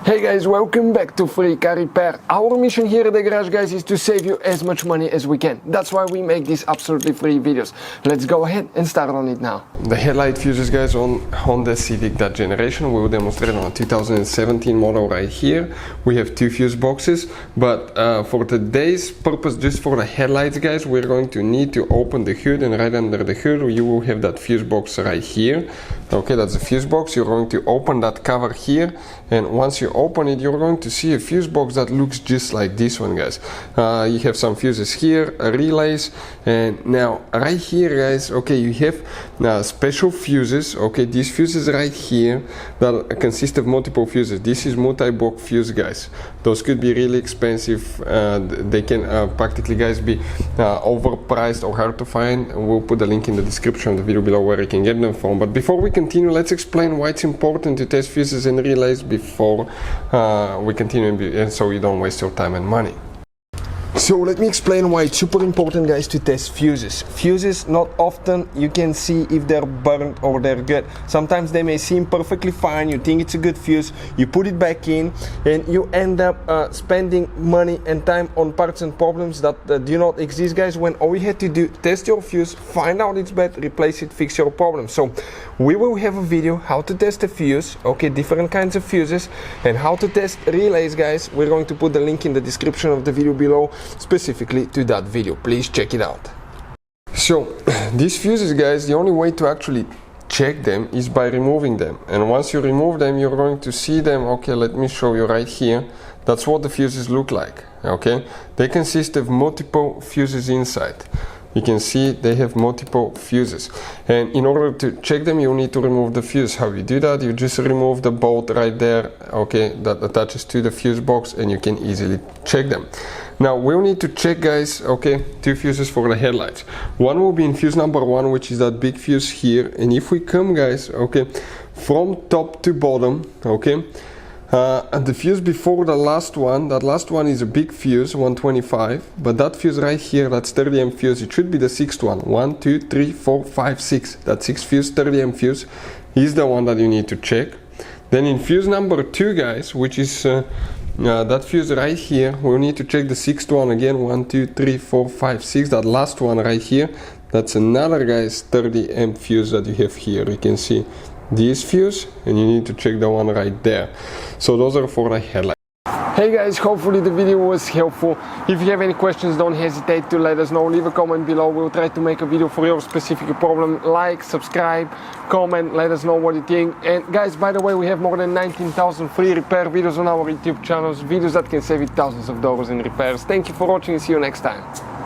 Hey guys, welcome back to Free Car Repair. Our mission here at the garage, guys, is to save you as much money as we can. That's why we make these absolutely free videos. Let's go ahead and start on it now. The headlight fuses, guys, on Honda Civic, that generation. We will demonstrate on a 2017 model right here. We have two fuse boxes, but for today's purpose, just for the headlights, guys, we're going to need to open the hood, and right under the hood you will have that fuse box right here. Okay, that's the fuse box. You're going to open that cover here, and once you open it, you're going to see a fuse box that looks just like this one, guys. You have some fuses here, relays, and now right here, guys, okay, you have special fuses. Okay, these fuses right here that consist of multiple fuses. This is multi-block fuse, guys. Those could be really expensive. They can practically, guys, be overpriced or hard to find. We'll put the link in the description of the video below where you can get them from. But before we continue, let's explain why it's important to test fuses and relays before we continue, and so you don't waste your time and money. So let me explain why it's super important, guys, to test fuses. Fuses, not often you can see if they're burnt or they're good. Sometimes they may seem perfectly fine, you think it's a good fuse, you put it back in, and you end up spending money and time on parts and problems that do not exist, guys, when all you had to do, test your fuse, find out it's bad, replace it, fix your problem. So we will have a video how to test a fuse, okay, different kinds of fuses, and how to test relays, guys. We're going to put the link in the description of the video below, specifically to that video. Please check it out. So these fuses, guys, the only way to actually check them is by removing them, and once you remove them, you're going to see them. Okay, let me show you right here. That's what the fuses look like. Okay, they consist of multiple fuses inside. You can see they have multiple fuses, and in order to check them, you need to remove the fuse. How you do that? You just remove the bolt right there, okay, that attaches to the fuse box, and you can easily check them. Now we'll need to check, guys, okay, two fuses for the headlights. One will be in fuse number 1, which is that big fuse here, and if we come, guys, okay, from top to bottom, okay, and the fuse before the last one, that last one is a big fuse, 125, but that fuse right here, that's 30 amp fuse, it should be the 6th one. 1, 2, 3, 4, 5, 6. That 6 fuse, 30 amp fuse, is the one that you need to check. Then in fuse number 2, guys, which is that fuse right here, we'll need to check the 6th one again. 1, 2, 3, 4, 5, 6. That last one right here, that's another, guys, 30 amp fuse that you have here. You can see this fuse, and you need to check the one right there. So those are for the headlight. Hey guys, hopefully the video was helpful. If you have any questions, don't hesitate to let us know. Leave a comment below. We'll try to make a video for your specific problem. Like, subscribe, comment, let us know what you think. And guys, by the way, we have more than 19,000 free repair videos on our YouTube channels, videos that can save you thousands of dollars in repairs. Thank you for watching, and see you next time.